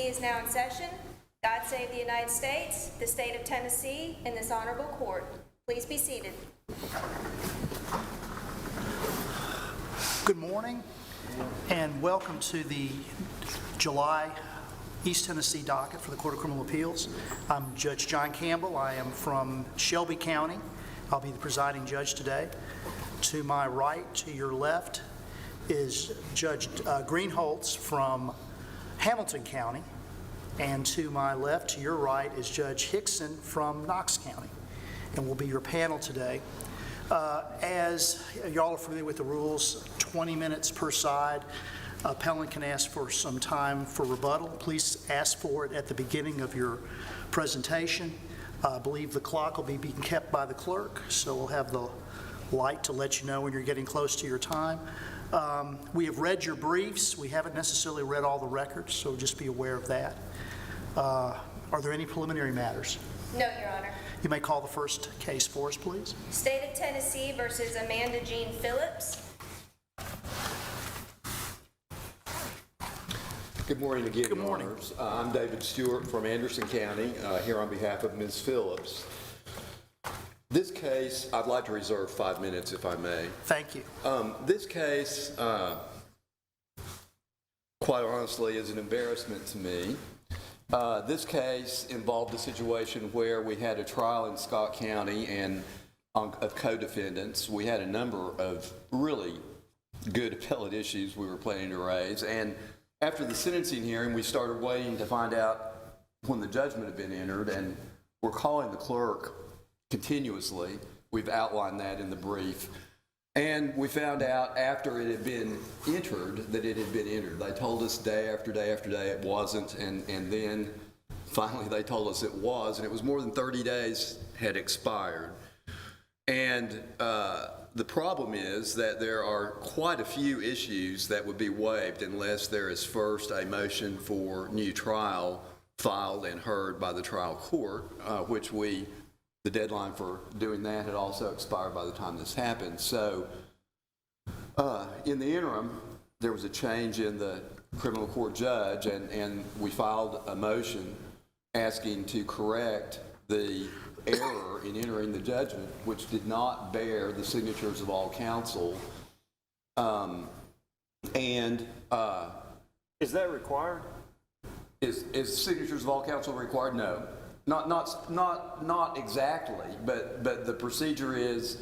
Tennessee is now in session. God save the United States, the state of Tennessee, and this honorable court. Please be seated. Good morning and welcome to the July East Tennessee docket for the Court of Criminal Appeals. I'm Judge John Campbell. I am from Shelby County. I'll be the presiding judge today. To my right, to your left, is Judge Greenholtz from Hamilton County. And to my left, to your right, is Judge Hickson from Knox County. And will be your panel today. As y'all are familiar with the rules, 20 minutes per side. Appellant can ask for some time for rebuttal. Please ask for it at the beginning of your presentation. I believe the clock will be being kept by the clerk, so we'll have the light to let you know when you're getting close to your time. We have read your briefs. We haven't necessarily read all the records, so just be aware of that. Are there any preliminary matters? No, Your Honor. You may call the first case for us, please. State of Tennessee versus Amanda Jean Phillips. Good morning again, Good morning. Your Honors. I'm David Stewart from Anderson County, here on behalf of Ms. Phillips. This case, I'd like to reserve 5 minutes if I may. Thank you. This case, quite honestly, is an embarrassment to me. This case involved a situation where we had a trial in Scott County and of co-defendants. We had a number of really good appellate issues we were planning to raise, and after the sentencing hearing, we started waiting to find out when the judgment had been entered, and we're calling the clerk continuously. We've outlined that in the brief. And we found out after it had been entered that it had been entered. They told us day after day after day it wasn't, and then finally they told us it was, and it was more than 30 days had expired. And the problem is that there are quite a few issues that would be waived unless there is first a motion for new trial filed and heard by the trial court, which the deadline for doing that had also expired by the time this happened. So in the interim, there was a change in the criminal court judge, and we filed a motion asking to correct the error in entering the judgment, which did not bear the signatures of all counsel. Is that required? Is signatures of all counsel required? No. Not exactly, but the procedure is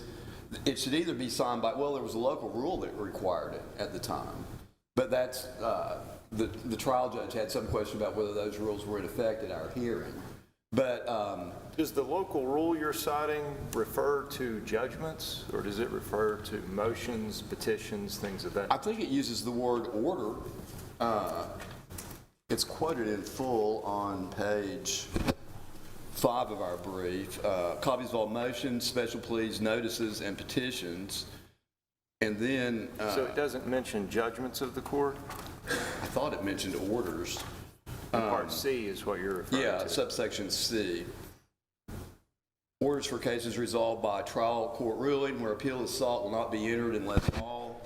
it should either be signed by, well, there was a local rule that required it at the time, but that's, the trial judge had some question about whether those rules were in effect at our hearing. But Does the local rule you're citing refer to judgments, or does it refer to motions, petitions, things of that? I think it uses the word order. It's quoted in full on page 5 of our brief. Copies of all motions, special pleas, notices, and petitions. And then... so it doesn't mention judgments of the court? I thought it mentioned orders. Part C is what you're referring to. Yeah, subsection C. Orders for cases resolved by trial court ruling where appeal is sought will not be entered unless all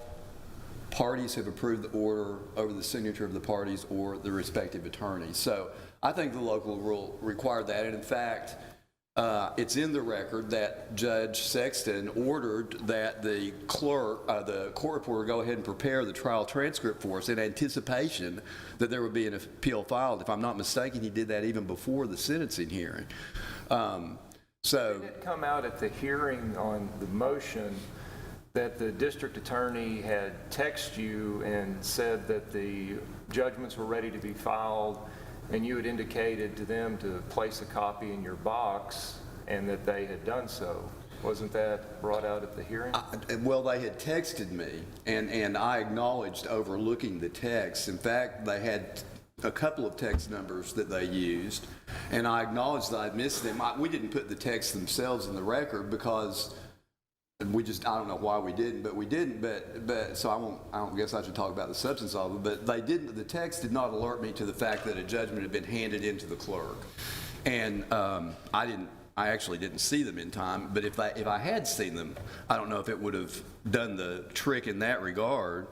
parties have approved the order over the signature of the parties or the respective attorneys. So I think the local rule required that, and in fact, it's in the record that Judge Sexton ordered that the clerk, the court reporter, go ahead and prepare the trial transcript for us in anticipation that there would be an appeal filed. If I'm not mistaken, he did that even before the sentencing hearing. Did it come out at the hearing on the motion that the district attorney had texted you and said that the judgments were ready to be filed, and you had indicated to them to place a copy in your box and that they had done so? Wasn't that brought out at the hearing? Well, they had texted me, and I acknowledged overlooking the text. In fact, they had a couple of text numbers that they used, and I acknowledged that I'd missed them. We didn't put the texts themselves in the record because I don't know why we didn't, but we didn't, but so I don't guess I should talk about the substance of it, but the text did not alert me to the fact that a judgment had been handed in to the clerk. And I actually didn't see them in time, but if I had seen them, I don't know if it would have done the trick in that regard.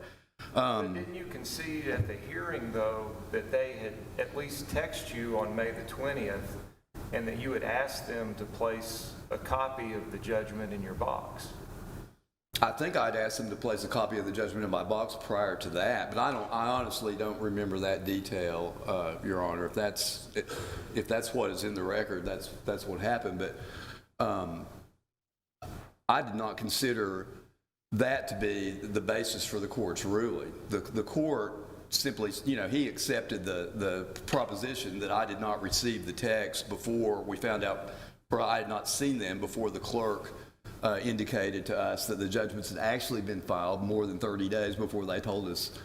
But didn't you concede at the hearing, though, that they had at least texted you on May the 20th and that you had asked them to place a copy of the judgment in your box? I think I'd asked them to place a copy of the judgment in my box prior to that, but I honestly don't remember that detail, Your Honor. If that's what is in the record, that's what happened. But I did not consider that to be the basis for the court's ruling. The court simply, he accepted the proposition that I did not receive the text before we found out, or I had not seen them before the clerk indicated to us that the judgments had actually been filed more than 30 days before they told us.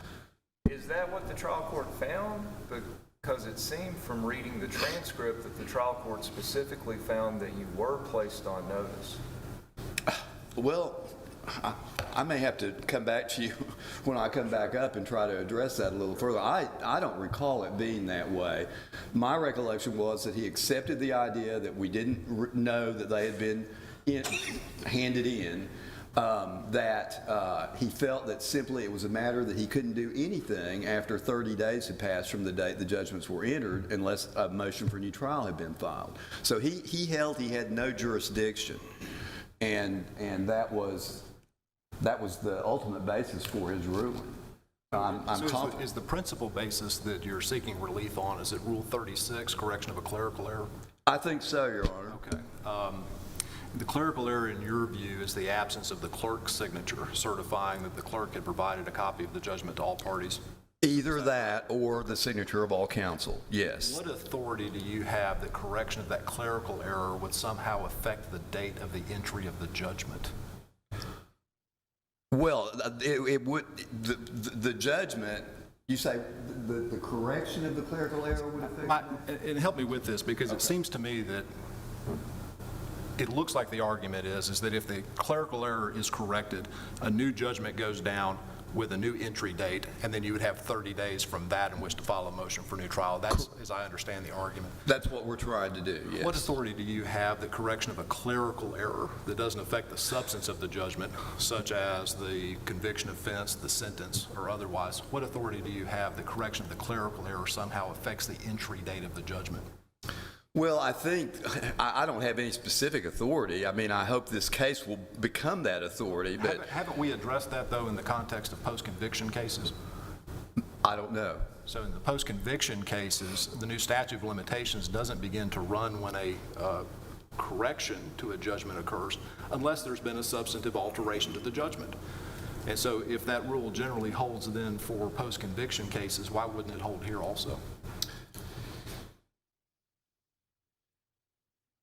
Is that what the trial court found? Because it seemed from reading the transcript that the trial court specifically found that you were placed on notice. Well, I may have to come back to you when I come back up and try to address that a little further. I don't recall it being that way. My recollection was that he accepted the idea that we didn't know that they had been handed in, that he felt that simply it was a matter that he couldn't do anything after 30 days had passed from the date the judgments were entered unless a motion for new trial had been filed. So he held he had no jurisdiction, and that was the ultimate basis for his ruling. I'm confident. Is the principal basis that you're seeking relief on, is it Rule 36, correction of a clerical error? I think so, Your Honor. Okay. The clerical error, in your view, is the absence of the clerk's signature certifying that the clerk had provided a copy of the judgment to all parties. Either that or the signature of all counsel, yes. What authority do you have that correction of that clerical error would somehow affect the date of the entry of the judgment? Well, it would, the judgment, you say the correction of the clerical error would affect? And help me with this, because it seems to me that it looks like the argument is that if the clerical error is corrected, a new judgment goes down with a new entry date, and then you would have 30 days from that in which to file a motion for new trial. That's, as I understand the argument. That's what we're trying to do, yes. What authority do you have that correction of a clerical error that doesn't affect the substance of the judgment, such as the conviction offense, the sentence, or otherwise? What authority do you have that correction of the clerical error somehow affects the entry date of the judgment? Well, I think, I don't have any specific authority. I mean, I hope this case will become that authority, but Haven't we addressed that, though, in the context of post-conviction cases? I don't know. So in the post-conviction cases, the new statute of limitations doesn't begin to run when a correction to a judgment occurs unless there's been a substantive alteration to the judgment. And so if that rule generally holds then for post-conviction cases, why wouldn't it hold here also?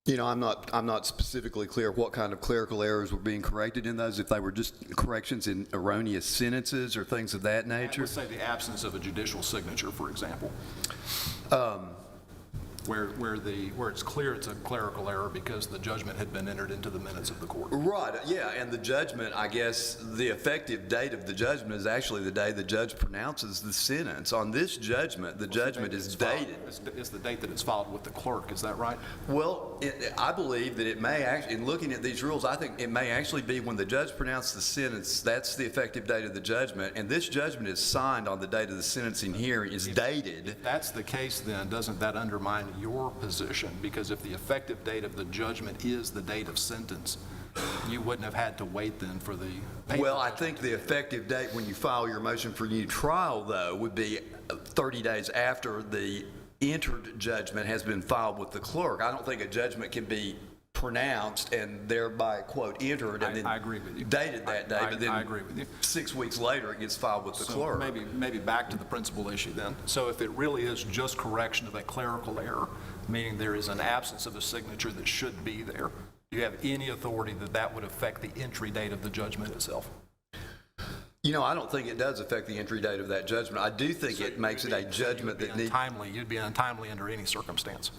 I'm not specifically clear what kind of clerical errors were being corrected in those, if they were just corrections in erroneous sentences or things of that nature. Let's say the absence of a judicial signature, for example, where it's clear it's a clerical error because the judgment had been entered into the minutes of the court. Right, yeah, and the judgment, I guess, the effective date of the judgment is actually the day the judge pronounces the sentence. On this judgment, the judgment is dated. It's the date that it's filed with the clerk, is that right? Well, I believe that it may actually, in looking at these rules, I think it may actually be when the judge pronounced the sentence, that's the effective date of the judgment, and this judgment is signed on the date of the sentencing hearing, is dated. If that's the case, then doesn't that undermine your position? Because if the effective date of the judgment is the date of sentence, you wouldn't have had to wait then for the paper. Well, I think the effective date when you file your motion for new trial, though, would be 30 days after the entered judgment has been filed with the clerk. I don't think a judgment can be pronounced and thereby, quote, entered and then I agree with you. Dated that day, but then I agree with you. 6 weeks later it gets filed with the clerk. Maybe back to the principal issue then. So if it really is just correction of a clerical error, meaning there is an absence of a signature that should be there, do you have any authority that that would affect the entry date of the judgment itself? I don't think it does affect the entry date of that judgment. I do think it makes it a judgment that needs... You'd be untimely under any circumstance.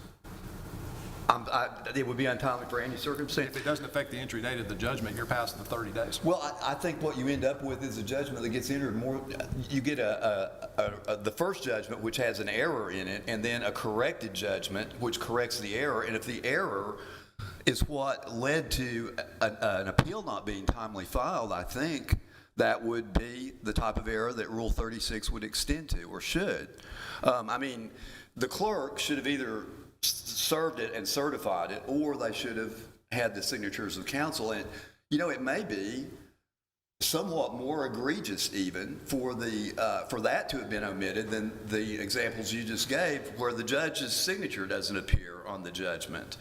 It would be untimely for any circumstance. If it doesn't affect the entry date of the judgment, you're past the 30 days. Well, I think what you end up with is a judgment that gets entered more. You get the first judgment, which has an error in it, and then a corrected judgment, which corrects the error. And if the error is what led to an appeal not being timely filed, I think that would be the type of error that Rule 36 would extend to, or should. I mean, the clerk should have either served it and certified it, or they should have had the signatures of counsel. And, you know, it may be somewhat more egregious even for that to have been omitted than the examples you just gave, where the judge's signature doesn't appear on the judgment.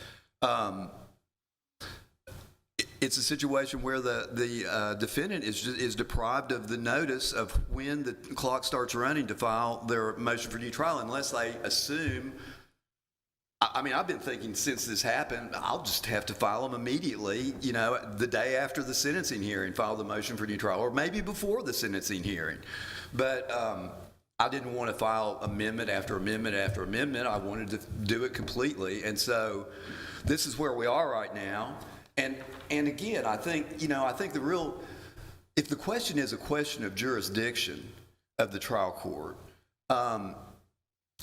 It's a situation where the defendant is deprived of the notice of when the clock starts running to file their motion for new trial, unless they assume. I mean, I've been thinking since this happened, I'll just have to file them immediately, you know, the day after the sentencing hearing, file the motion for new trial, or maybe before the sentencing hearing. But I didn't want to file amendment after amendment after amendment. I wanted to do it completely. And so this is where we are right now. And again, I think the real, if the question is a question of jurisdiction of the trial court,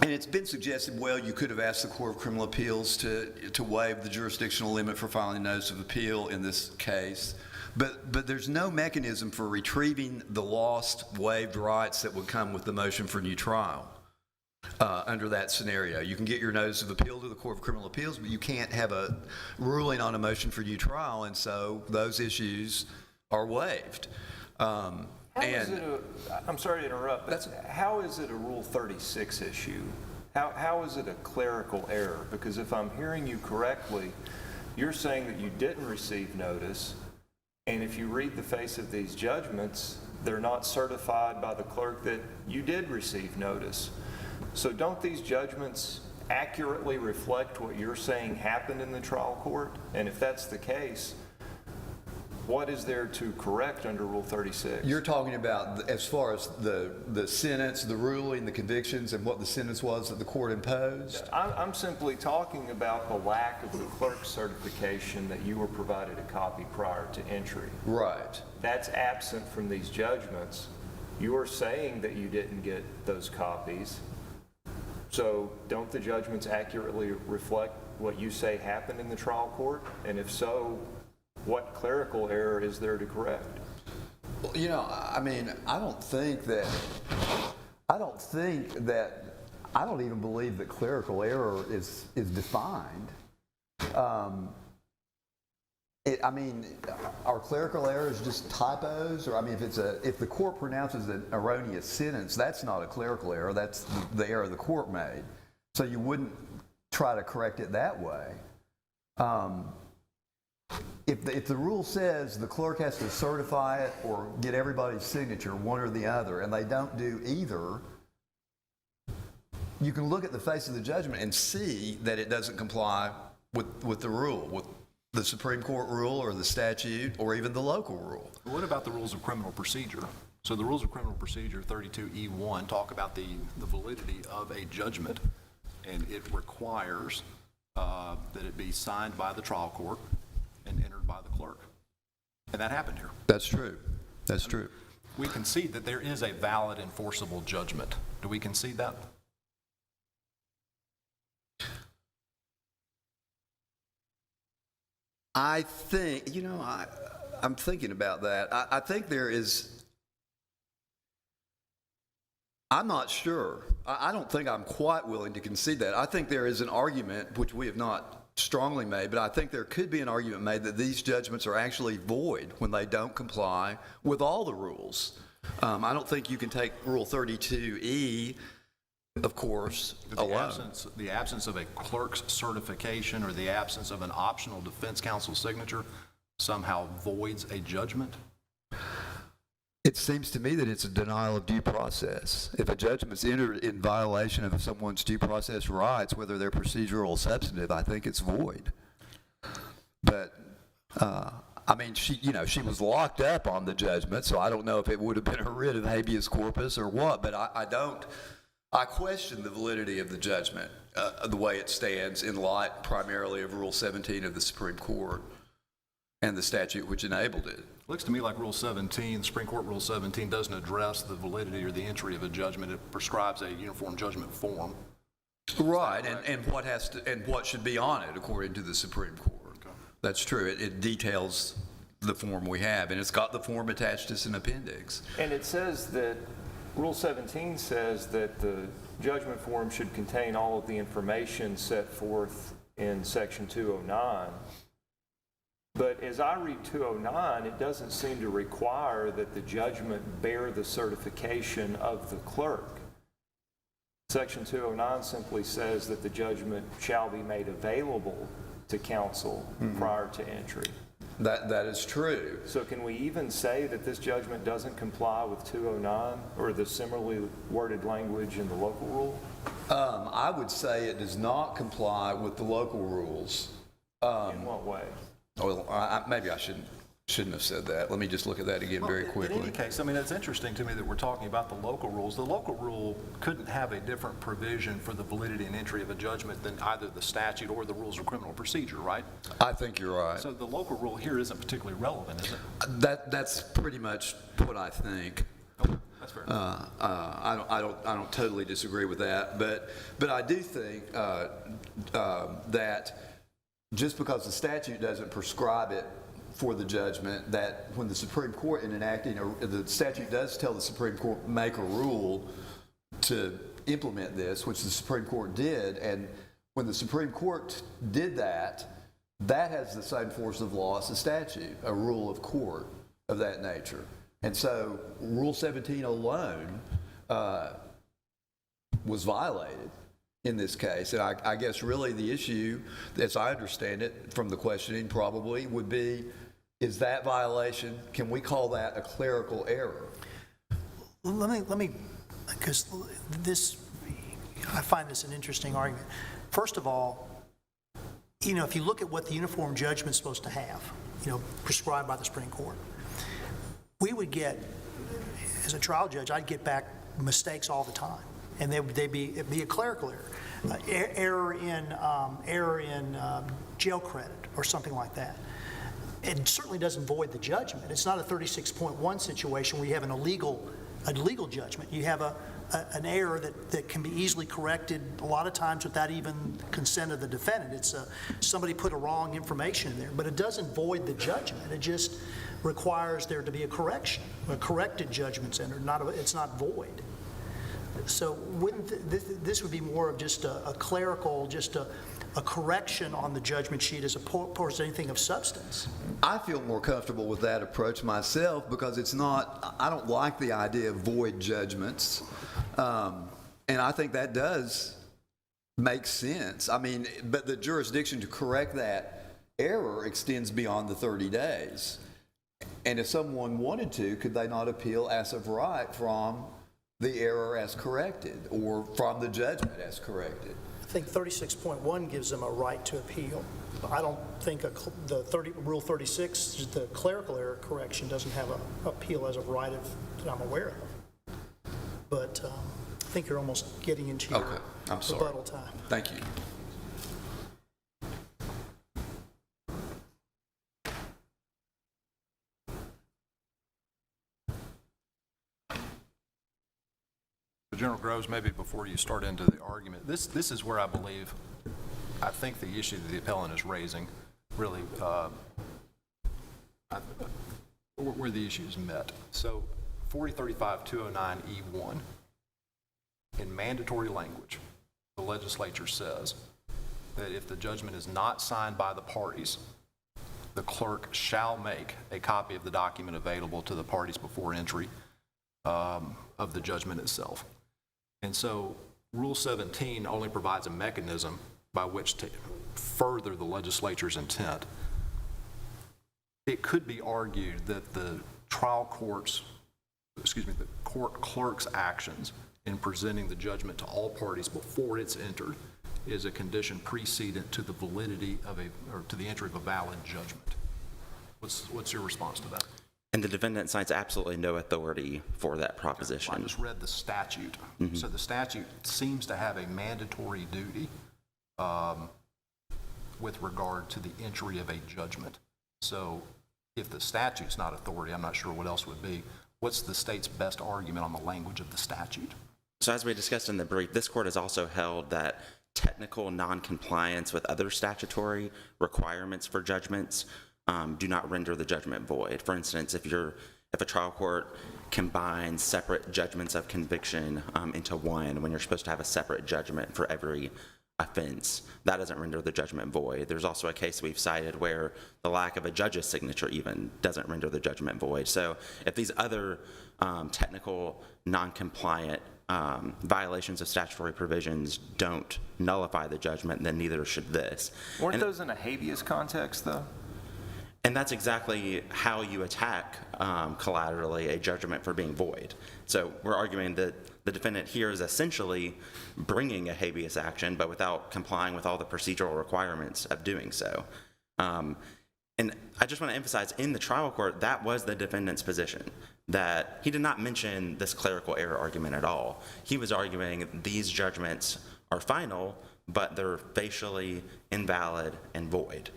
and it's been suggested, well, you could have asked the Court of Criminal Appeals to waive the jurisdictional limit for filing a notice of appeal in this case, but there's no mechanism for retrieving the lost, waived rights that would come with the motion for new trial under that scenario. You can get your notice of appeal to the Court of Criminal Appeals, but you can't have a ruling on a motion for new trial, and so those issues are waived. I'm sorry to interrupt, but how is it a Rule 36 issue? How is it a clerical error? Because if I'm hearing you correctly, you're saying that you didn't receive notice, and if you read the face of these judgments, they're not certified by the clerk that you did receive notice. So don't these judgments accurately reflect what you're saying happened in the trial court? And if that's the case, what is there to correct under Rule 36? You're talking about as far as the sentence, the ruling, the convictions, and what the sentence was that the court imposed? I'm simply talking about the lack of the clerk's certification that you were provided a copy prior to entry. Right. That's absent from these judgments. You are saying that you didn't get those copies. So don't the judgments accurately reflect what you say happened in the trial court? And if so, what clerical error is there to correct? Well, you know, I mean, I don't even believe that clerical error is defined. I mean, are clerical errors just typos? Or I mean, if the court pronounces an erroneous sentence, that's not a clerical error. That's the error the court made. So you wouldn't try to correct it that way. If the rule says the clerk has to certify it or get everybody's signature, one or the other, and they don't do either, you can look at the face of the judgment and see that it doesn't comply with the rule, with the Supreme Court rule or the statute or even the local rule. What about the rules of criminal procedure? So the rules of criminal procedure, 32E1, talk about the validity of a judgment, and it requires that it be signed by the trial court and entered by the clerk. And that happened here. That's true. That's true. We concede that there is a valid enforceable judgment. Do we concede that? I think, I'm thinking about that. I think there is, I'm not sure. I don't think I'm quite willing to concede that. I think there is an argument, which we have not strongly made, but I think there could be an argument made that these judgments are actually void when they don't comply with all the rules. I don't think you can take Rule 32E, of course, alone. The absence of a clerk's certification or the absence of an optional defense counsel signature somehow voids a judgment? It seems to me that it's a denial of due process. If a judgment's entered in violation of someone's due process rights, whether they're procedural or substantive, I think it's void. But, I mean, she was locked up on the judgment, so I don't know if it would have been a writ of habeas corpus or what, but I question the validity of the judgment, the way it stands in light primarily of Rule 17 of the Supreme Court and the statute which enabled it. Looks to me like Rule 17, the Supreme Court Rule 17, doesn't address the validity or the entry of a judgment. It prescribes a uniform judgment form. Right, and what should be on it according to the Supreme Court. Okay. That's true. It details the form we have, and it's got the form attached as an appendix. And it says that, Rule 17 says that the judgment form should contain all of the information set forth in Section 209. But as I read 209, it doesn't seem to require that the judgment bear the certification of the clerk. Section 209 simply says that the judgment shall be made available to counsel prior to entry. That is true. So can we even say that this judgment doesn't comply with 209 or the similarly worded language in the local rule? I would say it does not comply with the local rules. In what way? Well, maybe I shouldn't have said that. Let me just look at that again very quickly. In any case, I mean, it's interesting to me that we're talking about the local rules. The local rule couldn't have a different provision for the validity and entry of a judgment than either the statute or the rules of criminal procedure, right? I think you're right. So the local rule here isn't particularly relevant, is it? That's pretty much what I think. Okay, that's fair. I don't totally disagree with that, but I do think that just because the statute doesn't prescribe it for the judgment, that when the Supreme Court in enacting, the statute does tell the Supreme Court make a rule to implement this, which the Supreme Court did, and when the Supreme Court did that, that has the same force of law as the statute, a rule of court of that nature. And so Rule 17 alone was violated in this case. And I guess really the issue, as I understand it from the questioning probably, would be, is that violation, can we call that a clerical error? Let me, because this, I find this an interesting argument. First of all, if you look at what the uniform judgment's supposed to have, prescribed by the Supreme Court, we would get, as a trial judge, I'd get back mistakes all the time, and it'd be a clerical error, error in jail credit or something like that. It certainly doesn't void the judgment. It's not a 36.1 situation where you have a legal judgment. You have an error that can be easily corrected a lot of times without even consent of the defendant. It's somebody put a wrong information in there, but it doesn't void the judgment. It just requires there to be a correction, a corrected judgment's entered. It's not void. So this would be more of just a clerical, just a correction on the judgment sheet as opposed to anything of substance. I feel more comfortable with that approach myself because I don't like the idea of void judgments. And I think that does make sense. I mean, but the jurisdiction to correct that error extends beyond the 30 days. And if someone wanted to, could they not appeal as of right from the error as corrected or from the judgment as corrected? I think 36.1 gives them a right to appeal. I don't think Rule 36, the clerical error correction, doesn't have an appeal as of right that I'm aware of. But I think you're almost getting into your rebuttal time. Thank you. General Groves, maybe before you start into the argument, this is where I think the issue that the appellant is raising really, where the issue is met. So 4035-209E1, in mandatory language, the legislature says that if the judgment is not signed by the parties, the clerk shall make a copy of the document available to the parties before entry of the judgment itself. And so Rule 17 only provides a mechanism by which to further the legislature's intent. It could be argued that the the court clerk's actions in presenting the judgment to all parties before it's entered is a condition precedent to the validity or to the entry of a valid judgment. What's your response to that? And the defendant cites absolutely no authority for that proposition. I just read the statute. Mm-hmm. So the statute seems to have a mandatory duty with regard to the entry of a judgment. So if the statute's not authority, I'm not sure what else would be. What's the state's best argument on the language of the statute? So as we discussed in the brief, this court has also held that technical noncompliance with other statutory requirements for judgments do not render the judgment void. For instance, if a trial court combines separate judgments of conviction into one, when you're supposed to have a separate judgment for every offense, that doesn't render the judgment void. There's also a case we've cited where the lack of a judge's signature even doesn't render the judgment void. So if these other technical, non-compliant violations of statutory provisions don't nullify the judgment, then neither should this. Weren't those in a habeas context, though? And that's exactly how you attack collaterally a judgment for being void. So we're arguing that the defendant here is essentially bringing a habeas action, but without complying with all the procedural requirements of doing so. And I just want to emphasize, in the trial court, that was the defendant's position, that he did not mention this clerical error argument at all. He was arguing these judgments are final, but they're facially invalid and void.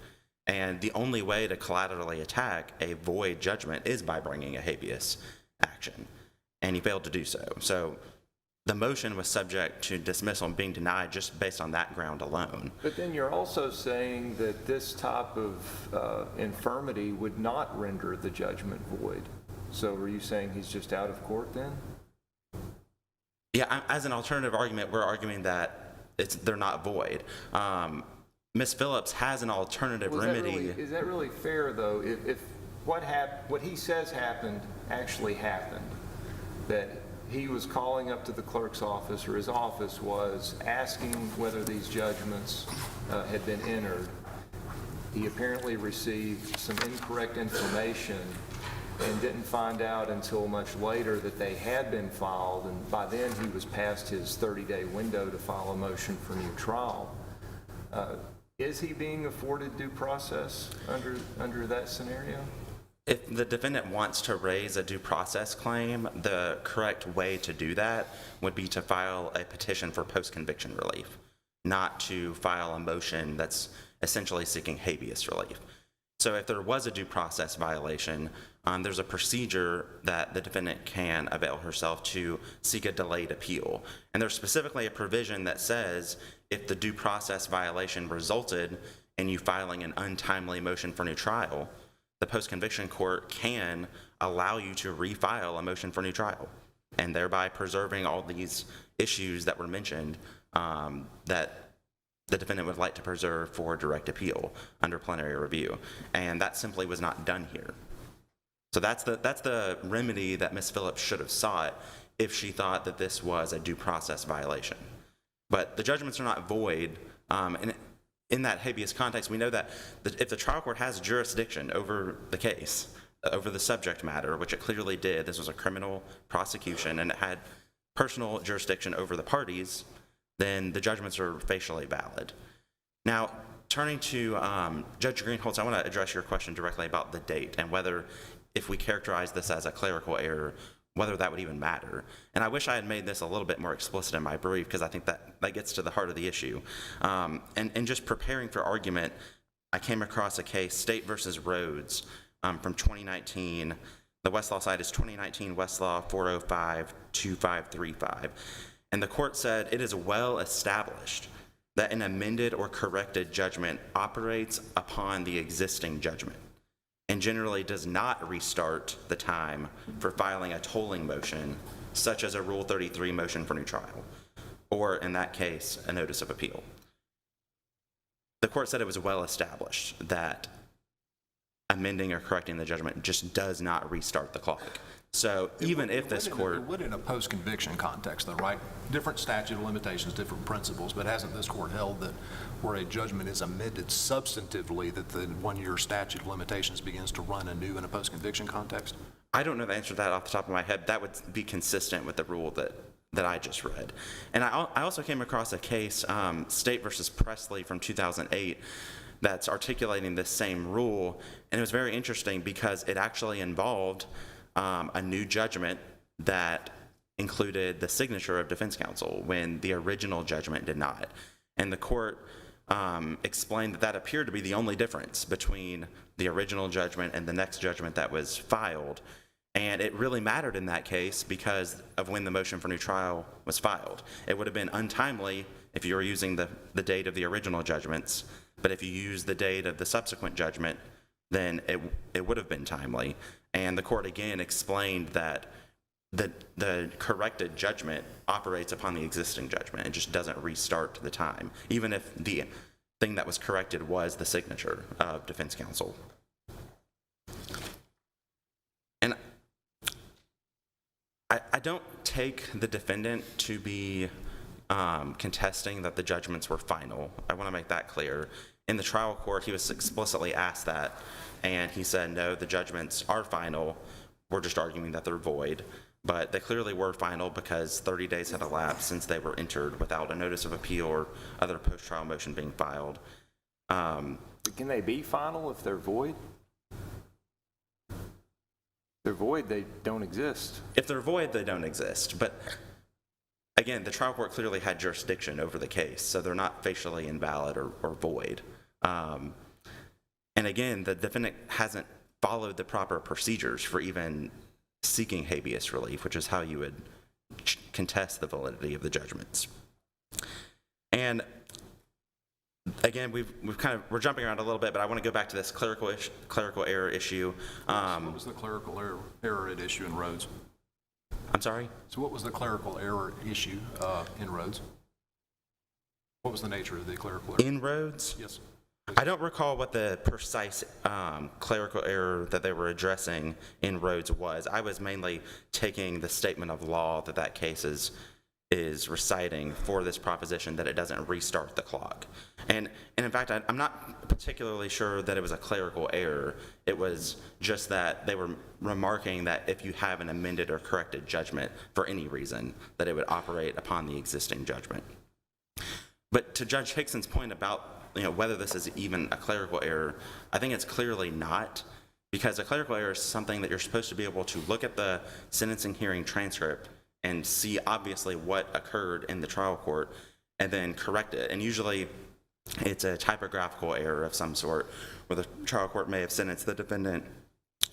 And the only way to collaterally attack a void judgment is by bringing a habeas action. And he failed to do so. So the motion was subject to dismissal and being denied just based on that ground alone. But then you're also saying that this type of infirmity would not render the judgment void. So are you saying he's just out of court then? Yeah, as an alternative argument, we're arguing that they're not void. Ms. Phillips has an alternative remedy. Is that really fair, though, if what he says happened actually happened, that he was calling up to the clerk's office, or his office was asking whether these judgments had been entered. He apparently received some incorrect information and didn't find out until much later that they had been filed, and by then he was past his 30-day window to file a motion for new trial. Is he being afforded due process under that scenario? If the defendant wants to raise a due process claim, the correct way to do that would be to file a petition for post-conviction relief, not to file a motion that's essentially seeking habeas relief. So if there was a due process violation, there's a procedure that the defendant can avail herself to seek a delayed appeal. And there's specifically a provision that says if the due process violation resulted in you filing an untimely motion for new trial, the post-conviction court can allow you to refile a motion for new trial, and thereby preserving all these issues that were mentioned that the defendant would like to preserve for direct appeal under plenary review. And that simply was not done here. So that's the remedy that Ms. Phillips should have sought if she thought that this was a due process violation. But the judgments are not void. And in that habeas context, we know that if the trial court has jurisdiction over the case, over the subject matter, which it clearly did, this was a criminal prosecution, and it had personal jurisdiction over the parties, then the judgments are facially valid. Now, turning to Judge Greenholz, I want to address your question directly about the date and whether, if we characterize this as a clerical error, whether that would even matter. And I wish I had made this a little bit more explicit in my brief, because I think that gets to the heart of the issue. And just preparing for argument, I came across a case, State versus Rhodes, from 2019. The Westlaw site is 2019 Westlaw 405-2535. And the court said, it is well established that an amended or corrected judgment operates upon the existing judgment and generally does not restart the time for filing a tolling motion, such as a Rule 33 motion for new trial, or in that case, a notice of appeal. The court said it was well established that amending or correcting the judgment just does not restart the clock. So even if this court... It would in a post-conviction context, though, right? Different statute of limitations, different principles, but hasn't this court held that where a judgment is amended substantively, that the one-year statute of limitations begins to run anew in a post-conviction context? I don't know the answer to that off the top of my head. That would be consistent with the rule that I just read. And I also came across a case, State versus Presley from 2008, that's articulating this same rule. And it was very interesting because it actually involved a new judgment that included the signature of defense counsel when the original judgment did not. And the court explained that appeared to be the only difference between the original judgment and the next judgment that was filed. And it really mattered in that case because of when the motion for new trial was filed. It would have been untimely if you were using the date of the original judgments, but if you use the date of the subsequent judgment, then it would have been timely. And the court again explained that the corrected judgment operates upon the existing judgment. It just doesn't restart the time, even if the thing that was corrected was the signature of defense counsel. And I don't take the defendant to be contesting that the judgments were final. I want to make that clear. In the trial court, he was explicitly asked that, and he said, no, the judgments are final. We're just arguing that they're void. But they clearly were final because 30 days had elapsed since they were entered without a notice of appeal or other post-trial motion being filed. Can they be final if they're void? If they're void, they don't exist. If they're void, they don't exist. But again, the trial court clearly had jurisdiction over the case, so they're not facially invalid or void. And again, the defendant hasn't followed the proper procedures for even seeking habeas relief, which is how you would contest the validity of the judgments. And again, we're jumping around a little bit, but I want to go back to this clerical error issue. What was the clerical error at issue in Rhodes? I'm sorry? So what was the clerical error issue in Rhodes? What was the nature of the clerical error? In Rhodes? Yes. I don't recall what the precise clerical error that they were addressing in Rhodes was. I was mainly taking the statement of law that case is reciting for this proposition that it doesn't restart the clock. And in fact, I'm not particularly sure that it was a clerical error. It was just that they were remarking that if you have an amended or corrected judgment for any reason, that it would operate upon the existing judgment. But to Judge Hickson's point about whether this is even a clerical error, I think it's clearly not, because a clerical error is something that you're supposed to be able to look at the sentencing hearing transcript and see obviously what occurred in the trial court and then correct it. And usually it's a typographical error of some sort where the trial court may have sentenced the defendant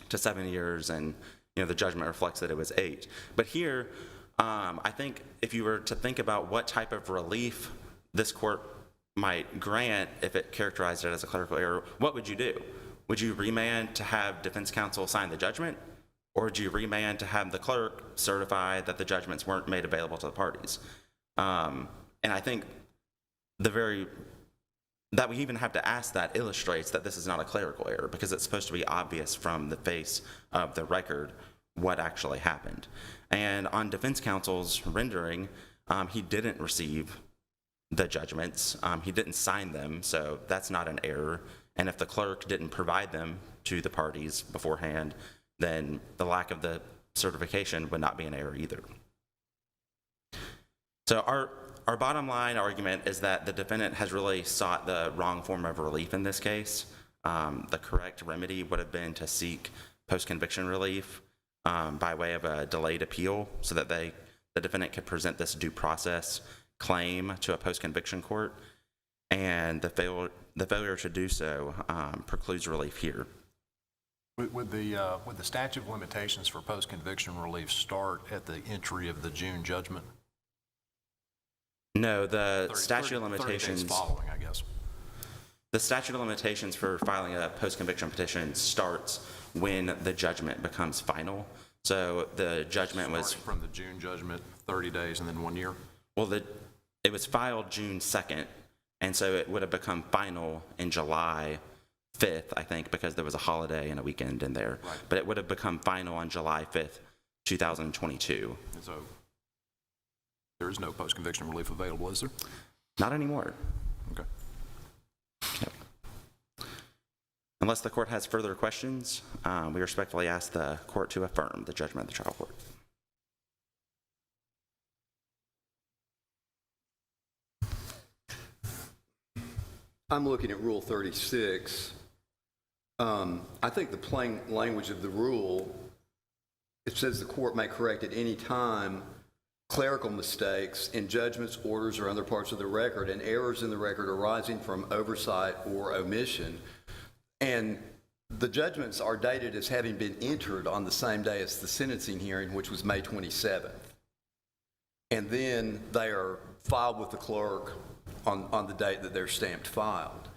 to 7 years and the judgment reflects that it was 8. But here, I think if you were to think about what type of relief this court might grant if it characterized it as a clerical error, what would you do? Would you remand to have defense counsel sign the judgment? Or would you remand to have the clerk certify that the judgments weren't made available to the parties? And I think that we even have to ask that illustrates that this is not a clerical error, because it's supposed to be obvious from the face of the record what actually happened. And on defense counsel's rendering, he didn't receive the judgments. He didn't sign them, so that's not an error. And if the clerk didn't provide them to the parties beforehand, then the lack of the certification would not be an error either. So our bottom line argument is that the defendant has really sought the wrong form of relief in this case. The correct remedy would have been to seek post-conviction relief by way of a delayed appeal so that the defendant could present this due process claim to a post-conviction court, and the failure to do so precludes relief here. Would the statute of limitations for post-conviction relief start at the entry of the June judgment? No, the statute of limitations 30 days following, I guess. The statute of limitations for filing a post-conviction petition starts when the judgment becomes final. So the judgment was from the June judgment, 30 days, and then 1 year. Well, it was filed June 2nd, and so it would have become final in July 5th, I think, because there was a holiday and a weekend in there. Right. But it would have become final on July 5th, 2022. And so there is no post-conviction relief available, is there? Not anymore. Okay. No. Unless the court has further questions, we respectfully ask the court to affirm the judgment of the trial court. I'm looking at Rule 36. I think the plain language of the rule, it says the court may correct at any time clerical mistakes in judgments, orders, or other parts of the record, and errors in the record arising from oversight or omission. And the judgments are dated as having been entered on the same day as the sentencing hearing, which was May 27th. And then they are filed with the clerk on the date that they're stamped filed.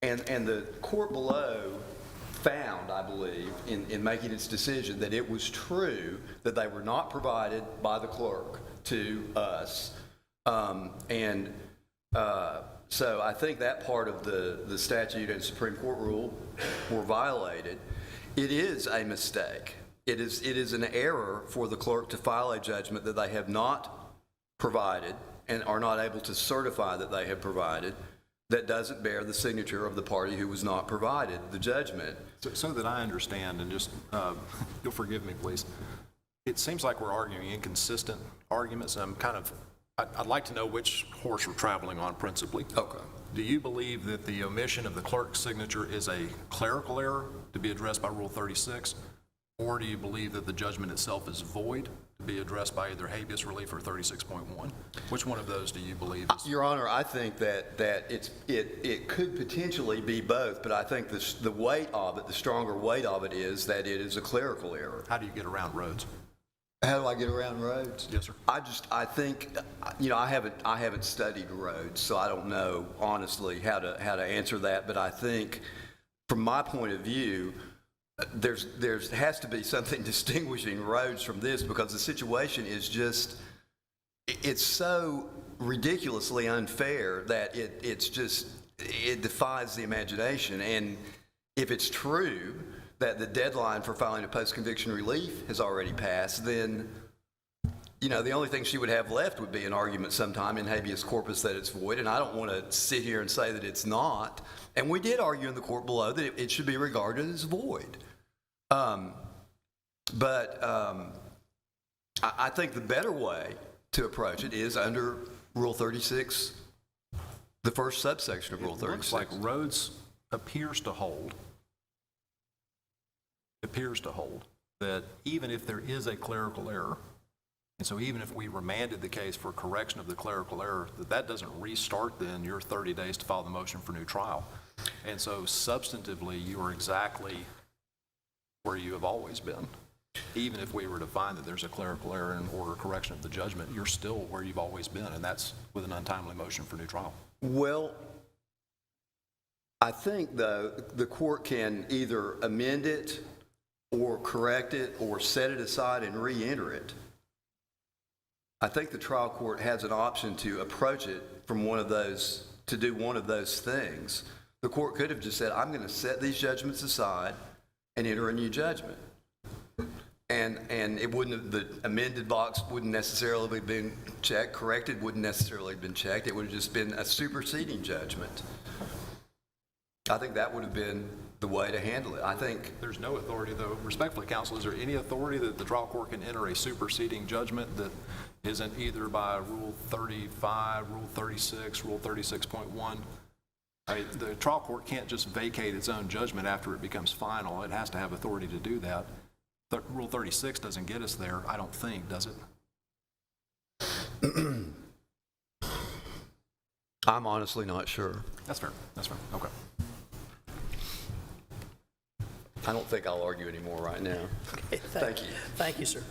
And And the court below found, I believe, in making its decision, that it was true that they were not provided by the clerk to us. So I think that part of the statute and Supreme Court rule were violated. It is a mistake. It is an error for the clerk to file a judgment that they have not provided and are not able to certify that they have provided, that doesn't bear the signature of the party who was not provided the judgment. So that I understand, and just, you'll forgive me, please. It seems like we're arguing inconsistent arguments, and I'd like to know which horse we're traveling on principally. Okay. Do you believe that the omission of the clerk's signature is a clerical error to be addressed by Rule 36? Or do you believe that the judgment itself is void to be addressed by either habeas relief or 36.1? Which one of those do you believe is? Your Honor, I think that it could potentially be both, but I think the weight of it, the stronger weight of it, is that it is a clerical error. How do you get around Rhodes? How do I get around Rhodes? Yes, sir. I think, I haven't studied Rhodes, so I don't know honestly how to answer that. But I think, from my point of view, there has to be something distinguishing Rhodes from this, because the situation is just, it's so ridiculously unfair that it defies the imagination. And if it's true that the deadline for filing a post-conviction relief has already passed, then, the only thing she would have left would be an argument sometime in habeas corpus that it's void, and I don't want to sit here and say that it's not. And we did argue in the court below that it should be regarded as void. I think the better way to approach it is under Rule 36, the first subsection of Rule 36. It looks like Rhodes appears to hold that even if there is a clerical error, and so even if we remanded the case for correction of the clerical error, that doesn't restart then your 30 days to file the motion for new trial. And so substantively, you are exactly where you have always been. Even if we were to find that there's a clerical error and order correction of the judgment, you're still where you've always been, and that's with an untimely motion for new trial. Well, I think, though, the court can either amend it or correct it or set it aside and re-enter it. I think the trial court has an option to approach it from one of those, to do one of those things. The court could have just said, I'm going to set these judgments aside and enter a new judgment. And it wouldn't have, the amended box wouldn't necessarily have been checked, corrected wouldn't necessarily have been checked. It would have just been a superseding judgment. I think that would have been the way to handle it. I think there's no authority, though. Respectfully, counsel, is there any authority that the trial court can enter a superseding judgment that isn't either by Rule 35, Rule 36, Rule 36.1? The trial court can't just vacate its own judgment after it becomes final. It has to have authority to do that. Rule 36 doesn't get us there, I don't think, does it? I'm honestly not sure. That's fair. That's fair. Okay. I don't think I'll argue anymore right now. Okay, Thank you. Thank you, sir.